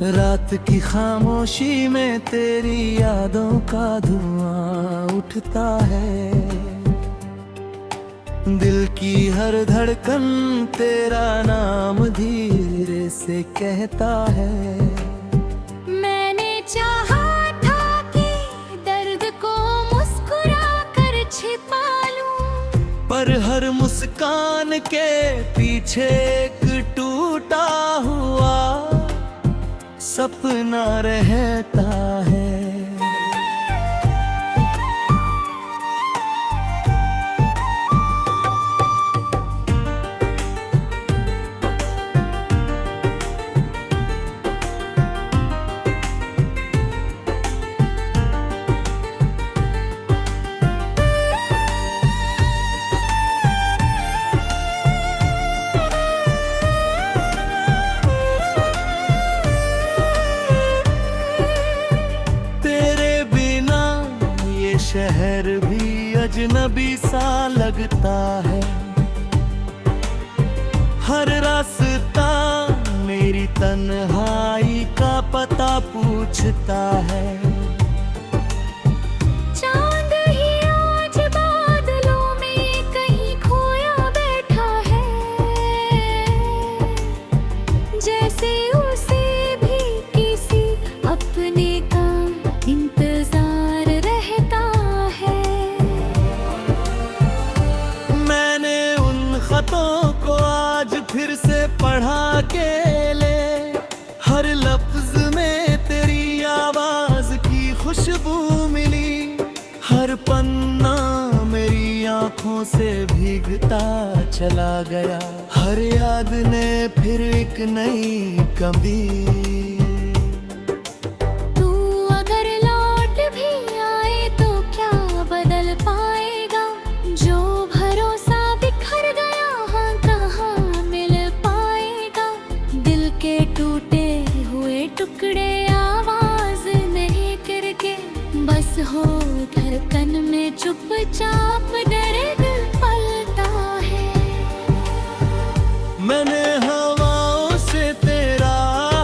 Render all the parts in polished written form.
रात की खामोशी में तेरी यादों का धुआं उठता है। दिल की हर धड़कन तेरा नाम धीरे से कहता है। मैंने चाहा था कि दर्द को मुस्कुरा कर छिपा लूं, पर हर मुस्कान के पीछे एक टूटा हुआ सपना रहता है। शहर भी अजनबी सा लगता है। हर रास्ता मेरी तन्हाई का पता पूछता है। चांद ही आज बादलों में कहीं खोया बैठा है, जैसे उसे भी किसी अपने का इंतजार रहता है। मैंने उन खतों को आज फिर से पढ़ा के ले, हर लफ्ज में तेरी आवाज की खुशबू मिली। हर पन्ना मेरी आंखों से भीगता चला गया, हर याद ने फिर एक नई कमी। टूटे हुए टुकड़े आवाज नहीं करके बस हो धड़कन में चुपचाप दर्द पलता है। मैंने हवाओं से तेरा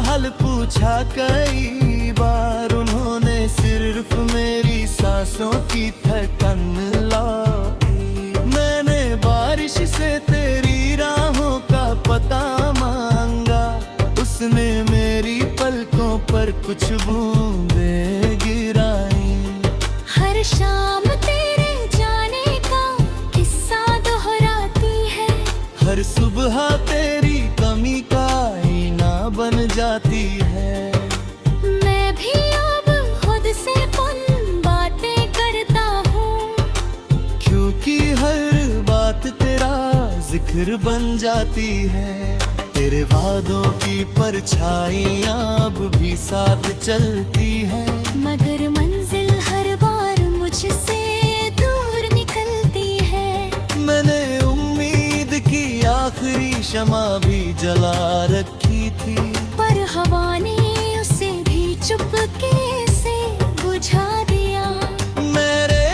हाल पूछा कई बार, उन्होंने सिर्फ मेरी सांसों की धड़कन लाई। मैंने बारिश से तेरी राहों का पता मांगा, उसने मेरी पलकों पर कुछ बूंदें गिराई। हर शाम तेरे जाने का किस्सा दोहराती है, हर सुबह तेरी कमी का आईना बन जाती है। मैं भी अब खुद से उन बातें करता हूँ, क्योंकि हर बात तेरा जिक्र बन जाती है। तेरे वादों की परछाइयां अब भी साथ चलती है, मगर मंजिल हर बार मुझसे दूर निकलती है। मैंने उम्मीद की आखिरी शमा भी जला रखी थी, पर हवा ने उसे भी चुपके से बुझा दिया। मेरे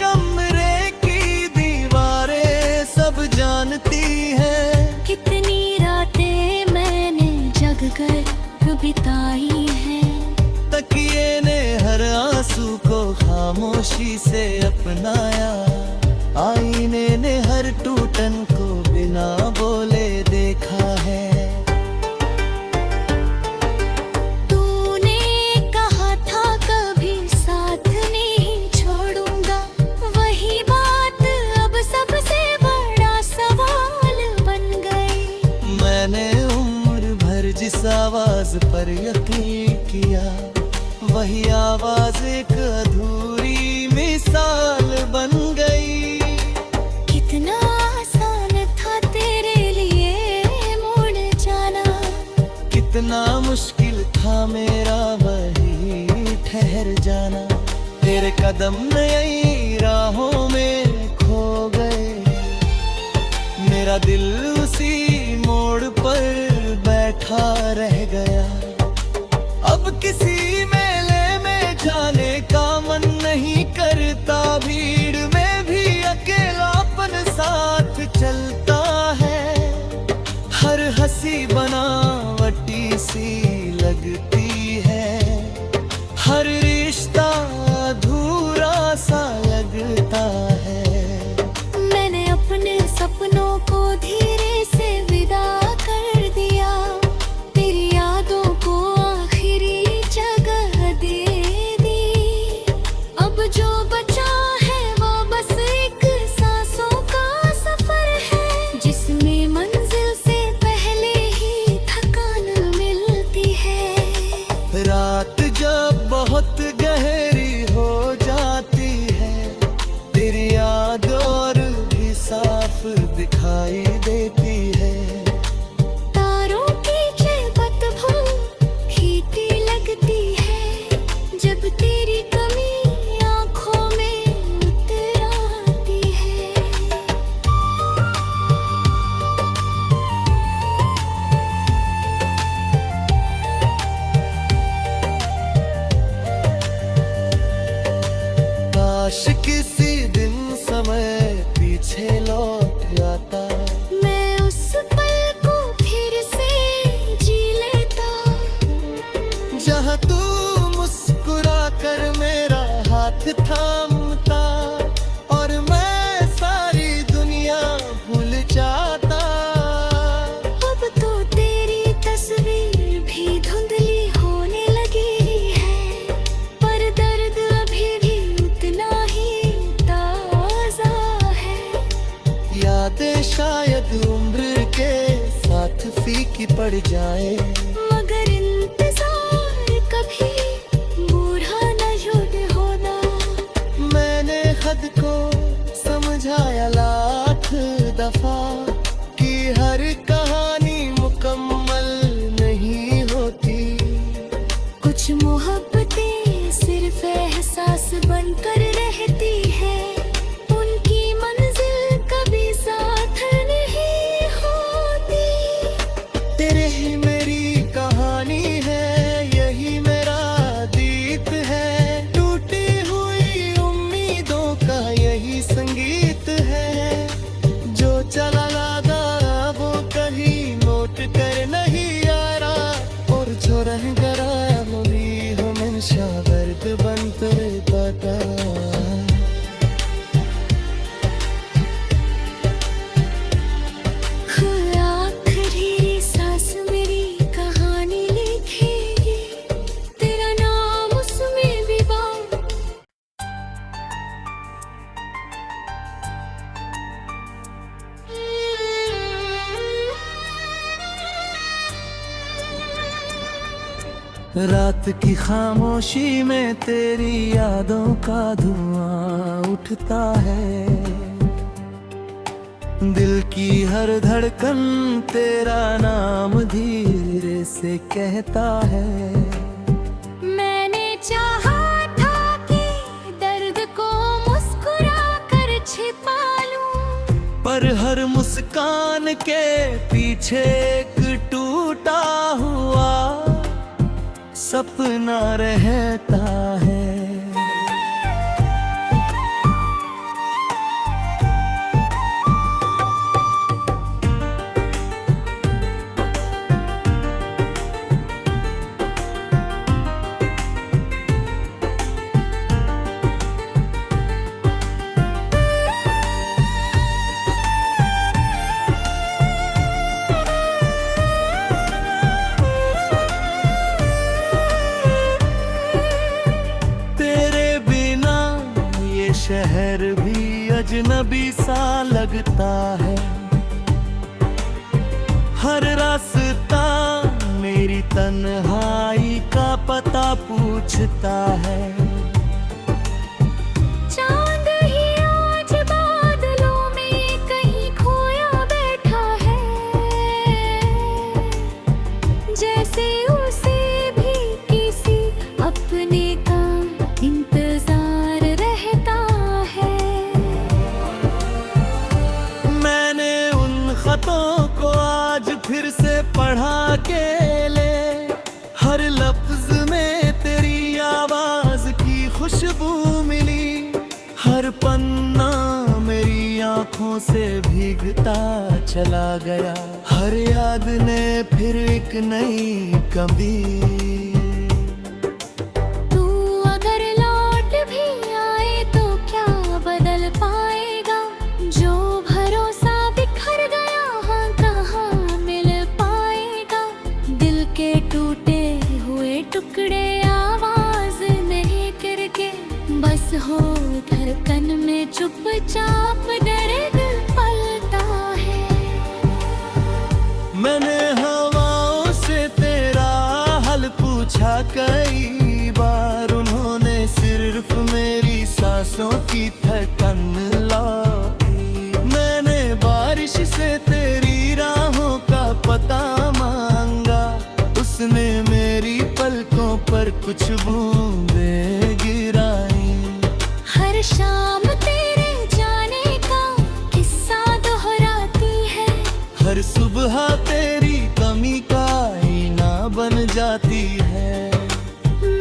कमरे की दीवारें सब जानती हैं, कितनी रातें मैंने जग कर बिताई हैं। तकिए ने हर आंसू को खामोशी से अपनाया, आईने ने हर टूटन को बिना बोले देखा है। तूने कहा था कभी साथ नहीं छोड़ूंगा, वही बात अब सबसे बड़ा सवाल बन गई। मैंने उम्र भर जिस आवाज पर यकीन किया, वही आवाज एक अधूरी मिसाल बन गई। कितना आसान था तेरे लिए मुड़ जाना, कितना मुश्किल था मेरा वही ठहर जाना। तेरे कदम नई राहों में खो गए, मेरा दिल उसी मोड़ पर बैठा रह गया। अब किसी मेले में जाने का मन नहीं करता, भीड़ में भी अकेलापन साथ चलता है। हर हंसी बनावटी सी लगती काश किसी दिन समय पीछे लौट आता, मैं उस पल को फिर से जी लेता, जहाँ तू मुस्कुरा कर मेरा हाथ थामता और मैं सारी दुनिया भूल जाता। अब तो तेरी तस्वीर भी धुंधली होने लगी है, पर दर्द अभी भी उतना ही ताजा है। यादें शायद उम्र के साथ फीकी पड़ जाए, मगर इंतजार कभी बूढ़ा न होना। मैंने खुद को समझाया लाख दफा कि हर कहानी मुकम्मल नहीं होती। कुछ मोहब्बतें सिर्फ एहसास बनकर रहती है, उनकी मंजिल कभी साथ नहीं होती। तेरे ही मेरी कहानी है, यही मेरा गीत है, टूटी हुई उम्मीदों का यही संगीत है। जो चला लागा वो कहीं लौट कर नहीं आ रहा, और जो रह गया मुझे हमेशा दर्द बनकर पता। आखिरी सांस मेरी कहानी लिखेगी, तेरा नाम उसमें भी रात की खामोशी में तेरी यादों का धुआं उठता है, दिल की हर धड़कन तेरा नाम धीरे से कहता है। मैंने चाहा था कि दर्द को मुस्कुरा कर छिपा लूं, पर हर मुस्कान के पीछे एक टूटा हुआ सपना रहता है। शहर भी अजनबी सा लगता है, हर रास्ता मेरी तन्हाई का पता पूछता है। चांद ही आज बादलों में कहीं खोया बैठा है, जैसे उसे भी किसी अपने का इंतजार रहता है। मैंने उन खतों को आज फिर से पढ़ा के ले, हर लफ्ज में तेरी आवाज की खुशबू मिली, हर पन्ना मेरी आंखों से भीगता चला गया, हर याद ने फिर एक नई कभी। तू अगर लौट भी आए तो क्या बदल पाएगा, जो भरोसा बिखर गया हाँ कहाँ मिल पाएगा। दिल के टूटे हुए टुकड़े आवाज नहीं करके, बस हो धड़कन में चुपचाप दर्द पलता है। मैंने हवाओं से तेरा हाल पूछा कई बार, उन्होंने सिर्फ मेरी सांसों की धड़कन लाई। मैंने बारिश से तेरी राहों का पता मांगा, उसने मेरी पलकों पर कुछ बूंदें गिराई। हर शाम तेरे जाने का किस्सा दोहराती है, हर सुबह तेरी कमी का आईना बन जाती है।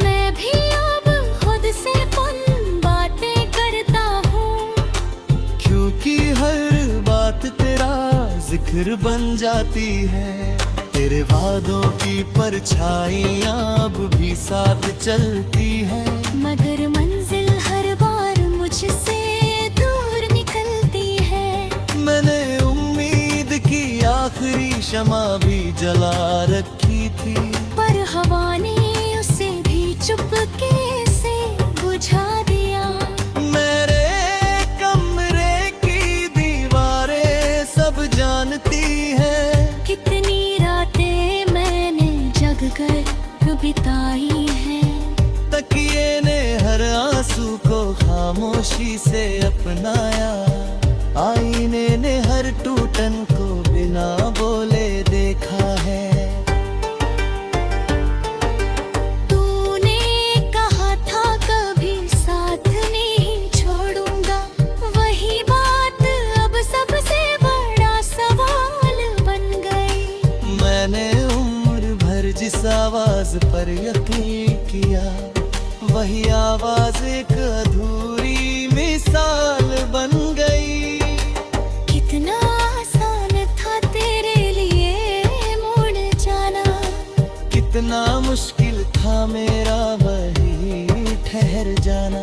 मैं भी अब खुद से उन बातें करती फिर बन जाती है। तेरे वादों की परछाइयां अब भी साथ चलती है, मगर मंजिल हर बार मुझसे दूर निकलती है। मैंने उम्मीद की आखिरी शमा भी जला रखी थी, पर हवा ने उसे भी चुपके से बुझा दिया। मेरे कमरे की दीवारें सब जानती है, कितनी रातें मैंने जग कर बिताई हैं। तकिए ने हर आंसू को खामोशी से अपनाया, आईने ने हर टूटन को बिना बोले देखा है। तूने कहा था कभी साथ नहीं छोड़ूंगा, वही बात अब सबसे बड़ा सवाल बन गई। मैंने उम्र भर जिस आवाज पर यकीन किया, वही आवाज एक अधूरी मिसाल बन गई। कितना आसान था तेरे लिए मुड़ जाना, कितना मुश्किल था मेरा वही ठहर जाना।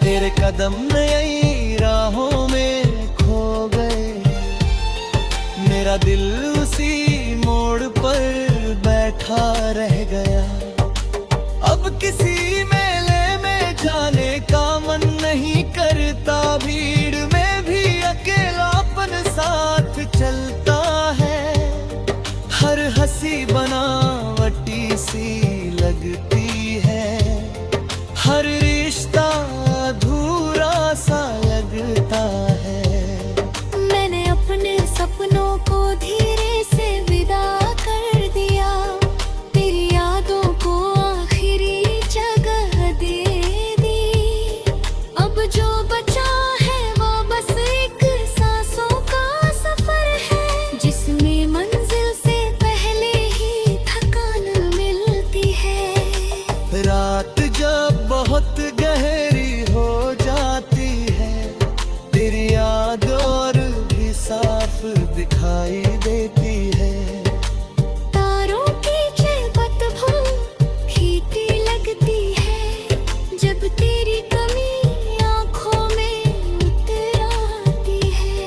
तेरे कदम नई राहों में खो गए, मेरा दिल उसी मोड़ पर बैठा रह गया। अब किसी मेले में जाने का मन नहीं करता, भीड़ में भी अकेलापन साथ चलता है। हर हंसी बनावटी सी लगती है, हर रिश्ता अधूरा सा लगता है। मैंने अपने सपनों को धीरे से विदा कर दिया, तेरी यादों को आखिरी जगह दे दी। अब जो बचा है वो बस एक सांसों का सफर है, जिसमें मंजिल से पहले ही थकान मिलती है। रात जब बहुत गहरी हो जाती है, तेरी याद और भी साफ दिखाई देती है। तारों की चिलपत फीकी लगती है, जब तेरी कमी आंखों में उतर आती है।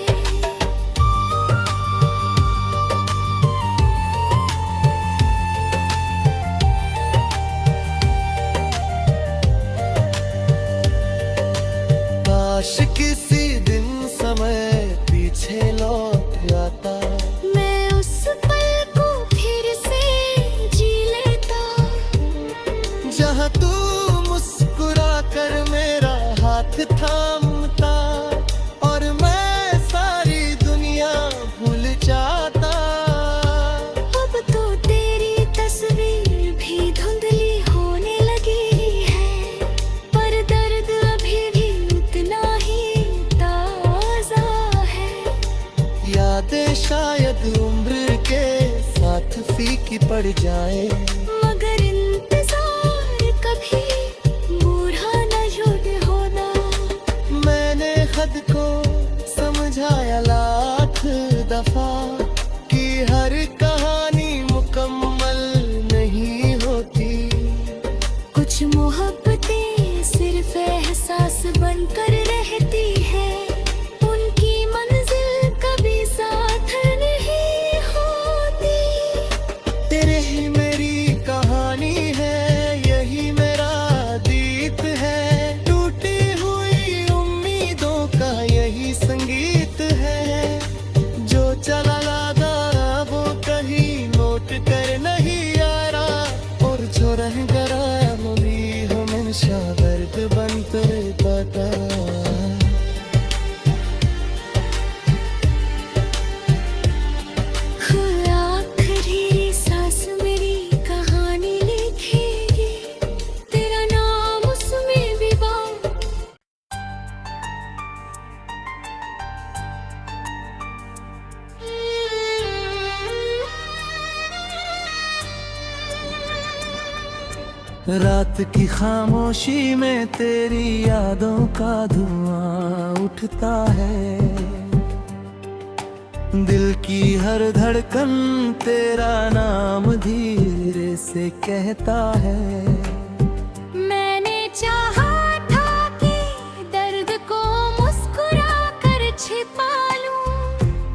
काश किसी दिन समय पीछे लौट आता, मैं उस पल को फिर से जी लेता, जहाँ तू मुस्कुरा कर मेरा हाथ थामता, और मैं सारी दुनिया भूल जाता। अब तो तेरी तस्वीर भी धुंधली होने लगी है, पर दर्द अभी भी उतना ही ताजा है। यादें शायद उम्र के साथ फीकी पड़ जाए, मगर इंतजार कभी बूढ़ा न जुड़ होना। मैंने खुद को समझाया लाख दफा कि हर कहानी मुकम्मल नहीं होती। कुछ मोहब्बतें सिर्फ एहसास बनकर रहती है, उनकी मंजिल कभी साथ नहीं होती। तेरे ही मेरी कहानी है, यही मेरा गीत है, टूटी हुई उम्मीदों का यही संगीत है। जो चला लागा वो कहीं नोट कर नहीं आ रहा, और जो रह गया वो भी हमेशा दर्द बनकर पता। आखिरी सांस मेरी कहानी लिखेगी, तेरा नाम उसमें भी रात की खामोशी में तेरी यादों का धुआं उठता है, दिल की हर धड़कन तेरा नाम धीरे से कहता है। मैंने चाहा था कि दर्द को मुस्कुरा कर छिपा लूं,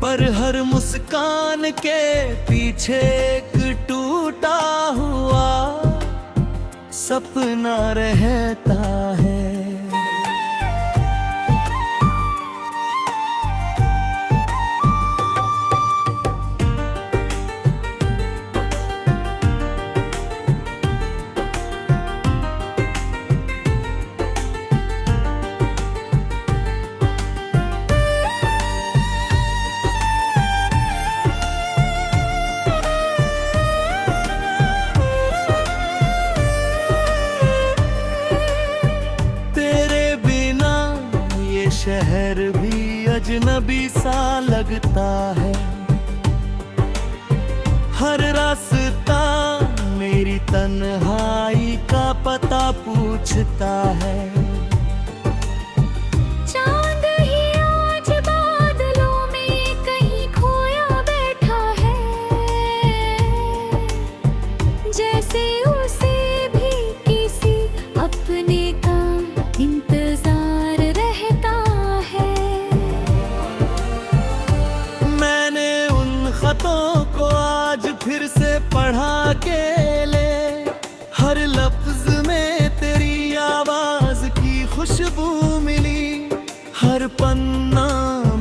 पर हर मुस्कान के पीछे एक टूटा हुआ सपना रहता है। शहर भी अजनबी सा लगता है। हर रास्ता मेरी तन्हाई का पता पूछता है। चांद ही आज बादलों में कहीं खोया बैठा है, जैसे उसे भी किसी अपने का इंतजार रहता है। मैंने उन खतों को आज फिर से पढ़ा के ले, हर लफ्ज में तेरी आवाज की खुशबू मिली। हर पन्ना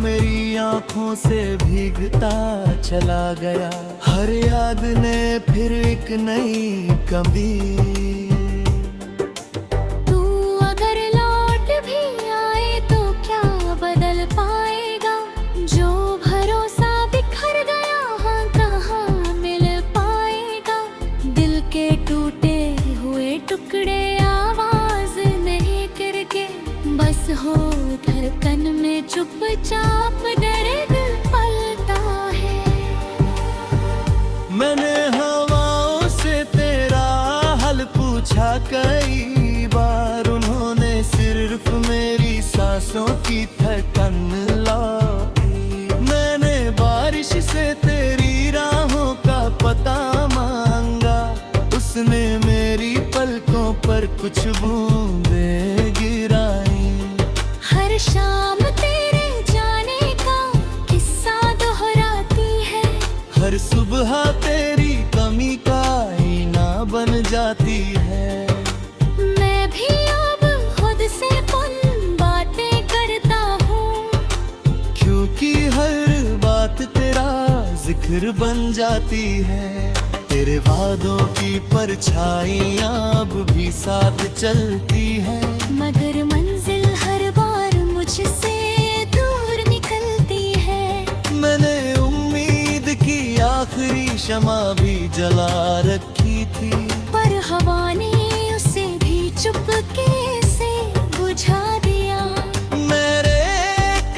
मेरी आंखों से भीगता चला गया, हर याद ने फिर एक नई कमी। टूटे हुए टुकड़े आवाज नहीं करके बस हो धड़कन में चुपचाप दर्द पलता है। मैंने हवाओं से तेरा हाल पूछा कई बार, उन्होंने सिर्फ मेरी सांसों की धड़कन लाई। मैंने बारिश से तेरी राहों का पता मांगा, उसने मेरी पलकों पर कुछ बूंदें गिराई। हर शाम तेरे जाने का किस्सा दोहराती है, हर सुबह तेरी कमी का आईना बन जाती है। मैं भी अब खुद से उन बातें करता हूँ, क्योंकि हर बात तेरा जिक्र बन जाती है। तेरे वादों की परछाइयां अब भी साथ चलती है, मगर मंजिल हर बार मुझसे दूर निकलती है। मैंने उम्मीद की आखिरी शमा भी जला रखी थी, पर हवा ने उसे भी चुपके से बुझा दिया। मेरे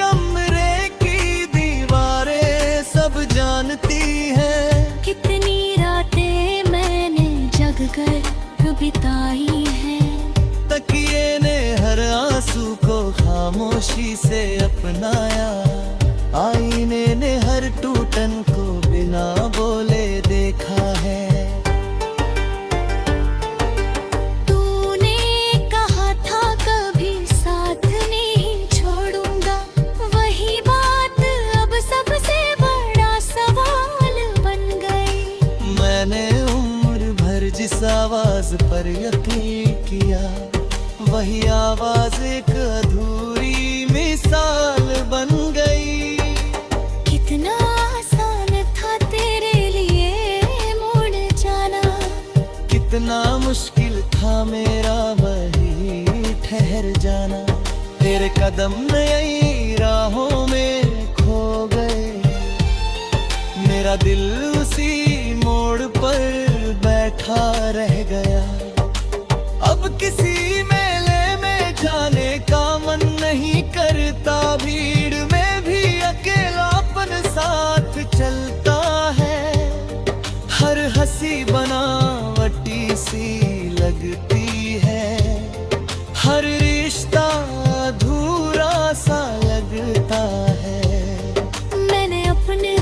कमरे की दीवारें सब जानती हैं, कितनी रातें मैंने जग कर बिताई हैं। तकिए ने हर आंसू को खामोशी से अपनाया, आईने ने हर टूटन को बिना बोले देखा है। तूने कहा था कभी साथ नहीं छोड़ूंगा, वही बात अब सबसे बड़ा सवाल बन गई। मैंने उम्र भर जिस आवाज पर यकीन किया, वही आवाज एक अधूरी मिसाल बन गई। कितना आसान था तेरे लिए मुड़ जाना, कितना मुश्किल था मेरा वही ठहर जाना। तेरे कदम नई राहों में खो गए, मेरा दिल उसी मोड़ पर बैठा रह गया। अब किसी मेले में जाने का मन नहीं करता, भीड़ में भी अकेलापन साथ चलता है। हर हंसी बनावटी सी लगती है, हर रिश्ता अधूरा सा लगता है। मैंने अपने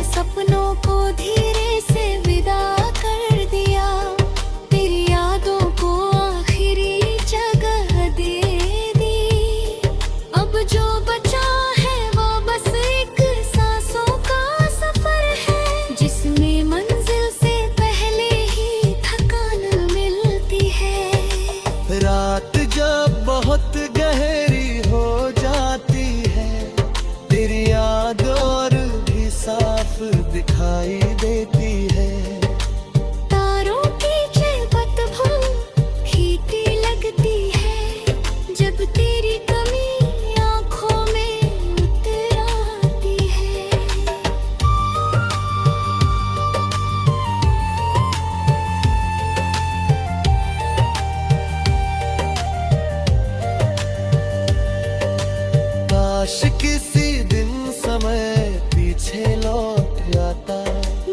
काश किसी दिन समय पीछे लौट आता,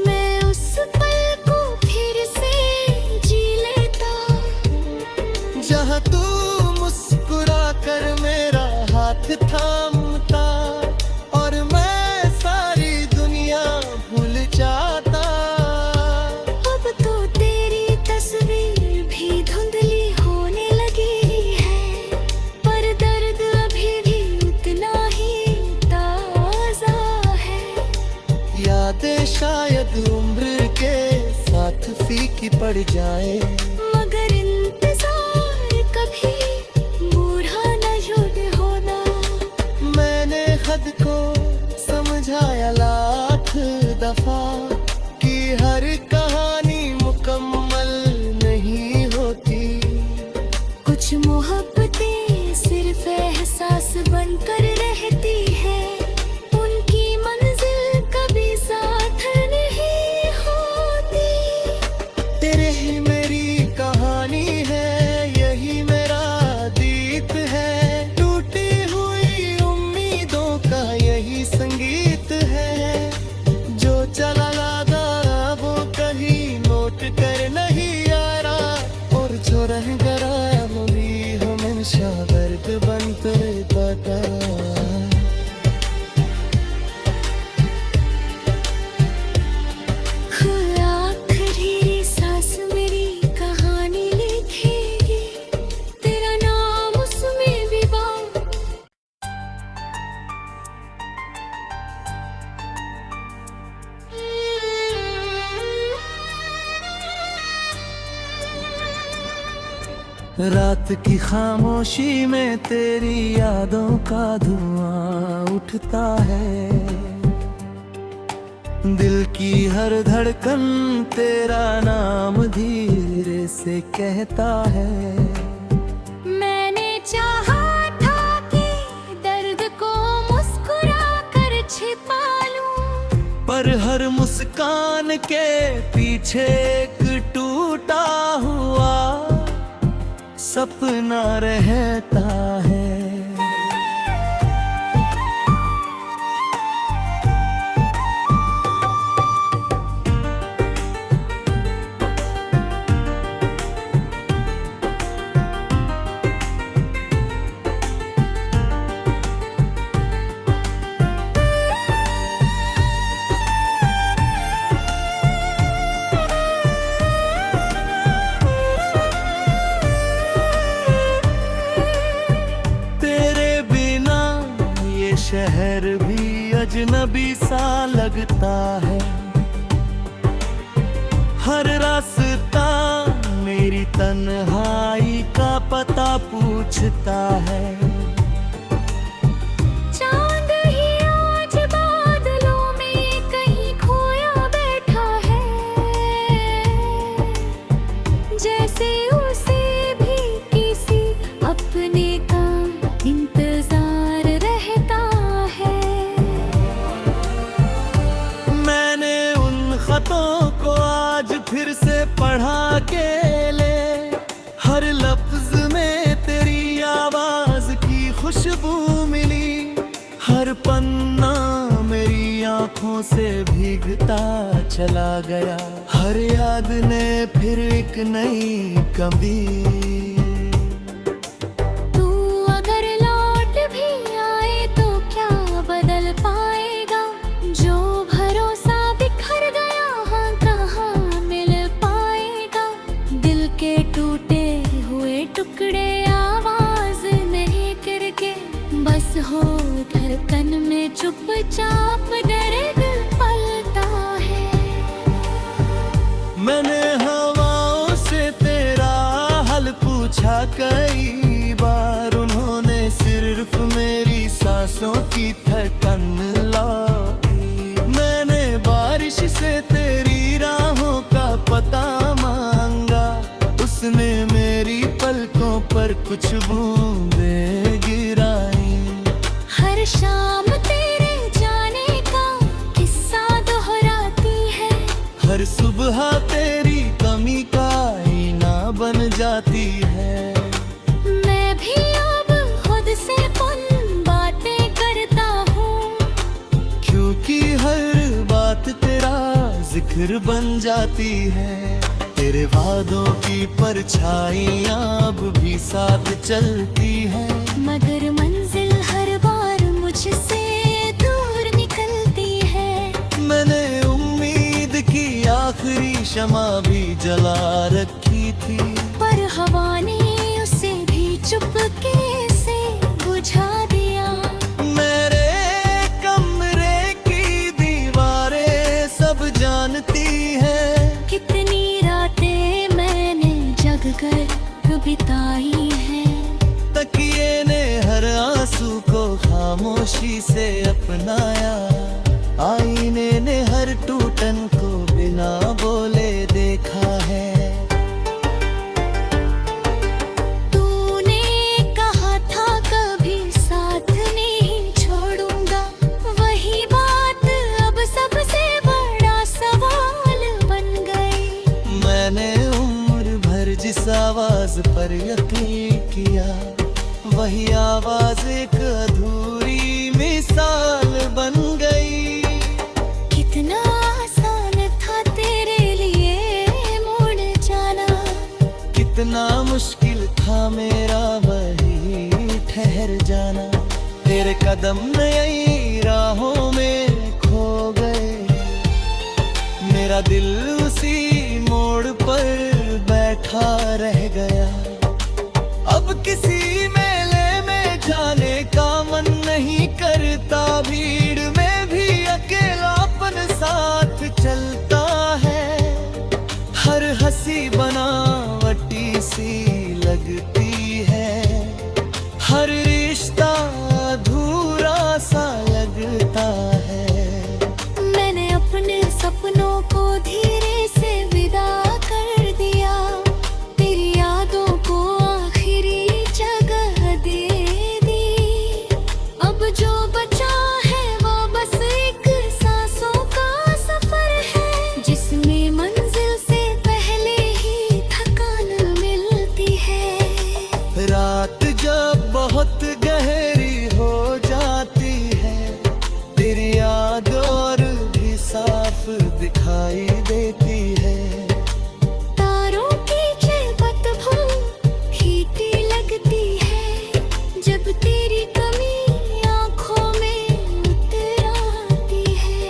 मैं उस पल को फिर से जी लेता, जहाँ तू मुस्कुरा कर मेरा हाथ थामता और मैं सारी दुनिया भूल जाता। अब तो तेरी तस्वीर भी धुंधली होने लगी है, पर दर्द अभी भी उतना ही ताजा है। यादें शायद उम्र के साथ फीकी पड़ जाए, मगर इंतजार कभी बूढ़ा न होना। मैंने खुद को समझाया लाख दफा कि हर कहानी मुकम्मल नहीं होती। कुछ मोहब्बतें सिर्फ एहसास बनकर रहती है, उनकी मंजिल कभी साथ नहीं होती। तेरे ही मेरी कहानी है, यही मेरा गीत है, टूटी हुई उम्मीदों का यही संगीत है। जो चला लागा वो कहीं नोट कर नहीं आ रहा, और जो रह गया वो भी हमेशा दर्द बनकर बता। आखिरी सांस मेरी कहानी लिखेगी, तेरा नाम उसमें भी रात की खामोशी में तेरी यादों का धुआं उठता है, दिल की हर धड़कन तेरा नाम धीरे से कहता है। मैंने चाहा था कि दर्द को मुस्कुरा कर छिपा लूं, पर हर मुस्कान के पीछे एक टूटा हुआ सपना रहता है। शहर भी अजनबी सा लगता है, हर रास्ता मेरी तन्हाई का पता पूछता है। चांद ही आज बादलों में कहीं खोया बैठा है, जैसे उसे भी किसी अपने का इंतजार रहता है। मैंने उन खतों को आज फिर से पढ़ा के ले, हर लफ्ज में तेरी आवाज की खुशबू मिली, हर पन्ना मेरी आंखों से भीगता चला गया, हर याद ने फिर एक नई कमी। तू अगर लौट भी आए तो क्या बदल पाएगा, जो भरोसा बिखर गया हाँ कहाँ मिल पाएगा। दिल के टूटे हुए टुकड़े आवाज नहीं करके, बस हो धड़कन में चुपचाप दर्द पलता है। मैंने हवाओं से तेरा हाल पूछा कई बार, उन्होंने सिर्फ मेरी सांसों की धड़कन लाई। मैंने बारिश से तेरी राहों का पता मांगा, उसने मेरी पलकों पर कुछ बूंदें गिराई। हर शाम तेरे जाने का किस्सा दोहराती है, हर सुबह तेरी कमी का आईना बन जाती है। मैं भी अब खुद से उन बातें करती फिर बन जाती है। तेरे वादों की परछाइयां अब भी साथ चलती है, मगर मंजिल हर बार मुझसे दूर निकलती है। मैंने उम्मीद की आखिरी शमा भी जला रखी थी, पर हवा ने उसे भी चुपके से बुझा दिया। मेरे कमरे की दीवारें सब जानती है, कितनी रातें मैंने जग कर बिताई हैं। तकिए ने हर आंसू को खामोशी से अपनाया, आईने ने हर टूटन को बिना बोले देखा है। तूने कहा था कभी साथ नहीं छोड़ूंगा, वही बात अब सबसे बड़ा सवाल बन गई। मैंने उम्र भर जिस आवाज पर यकीन किया, वही आवाज एक अधूरी मिसाल बन गई। कितना आसान था तेरे लिए मुड़ जाना, कितना मुश्किल था मेरा वही ठहर जाना। तेरे कदम नई राहों में खो गए, मेरा दिल उसी मोड़ पर बैठा रह गया। अब किसी मेले में जाने का मन नहीं करता, भीड़ में भी अकेलापन साथ चलता है। हर हंसी बनावटी सी लगती है, हर रिश्ता अधूरा सा लगता है। मैंने अपने सपनों को धीरे से विदा कर दिया, तेरी यादों को आखिरी जगह दे दी। अब जो बचा है वो बस एक सांसों का सफर है, जिसमें मंजिल से पहले ही थकान मिलती है। रात जब बहुत गहरी हो जाती है, तेरी याद और भी साफ दिखाई देती है। तारों की चिलपत फीकी लगती है, जब तेरी कमी आंखों में उतर आती है।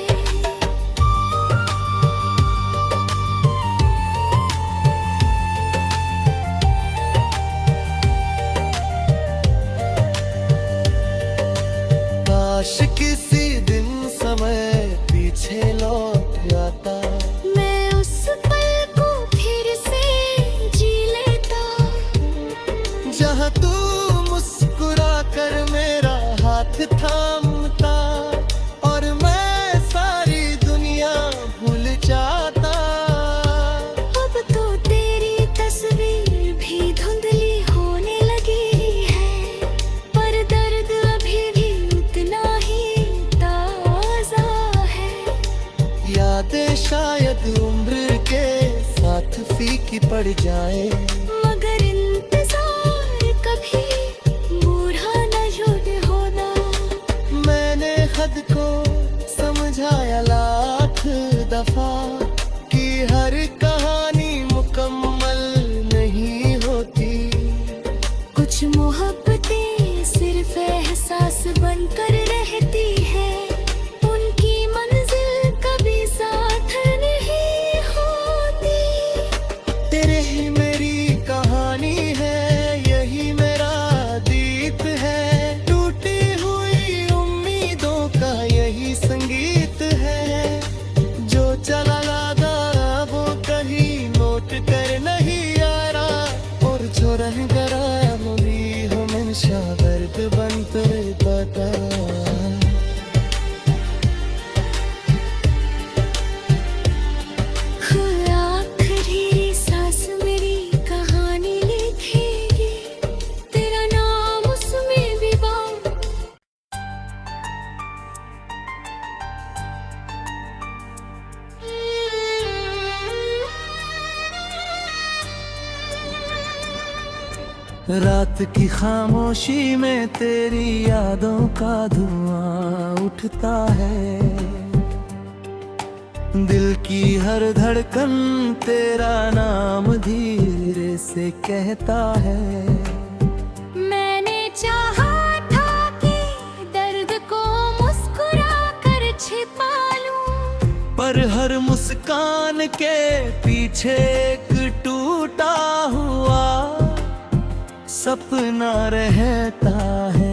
काश किसी दिन समय पीछे लौट आता, मैं उस पल को फिर से जी लेता, जहाँ तू मुस्कुरा कर मेरा हाथ थामता, और मैं सारी दुनिया भूल जाता। अब तो तेरी तस्वीर भी धुंधली होने लगी है, पर दर्द अभी भी उतना ही ताजा है। यादें शायद उम्र के साथ फीकी पड़ जाए, मगर इंतजार कभी बूढ़ा न होना। मैंने खुद को समझाया लाख दफा कि हर कहानी मुकम्मल नहीं होती। कुछ मोहब्बतें सिर्फ एहसास बनकर रहती है, उनकी मंजिल कभी साथ नहीं होती। तेरे ही मेरी कहानी है, यही मेरा दीप है, टूटी हुई उम्मीदों का यही संगीत है। जो चला लागा वो कहीं नोट कर नहीं आ रहा, और जो रह गया मुझी हो मंशा दर्द बनते पता। आखिरी सांस मेरी कहानी लिखेगी, तेरा नाम उसमें भी रात की खामोशी में तेरी यादों का धुआं उठता है, दिल की हर धड़कन तेरा नाम धीरे से कहता है। मैंने चाहा था कि दर्द को मुस्कुरा कर छिपा लूं, पर हर मुस्कान के पीछे एक टूटा हुआ सपना रहता है।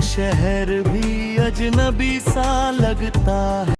शहर भी अजनबी सा लगता है।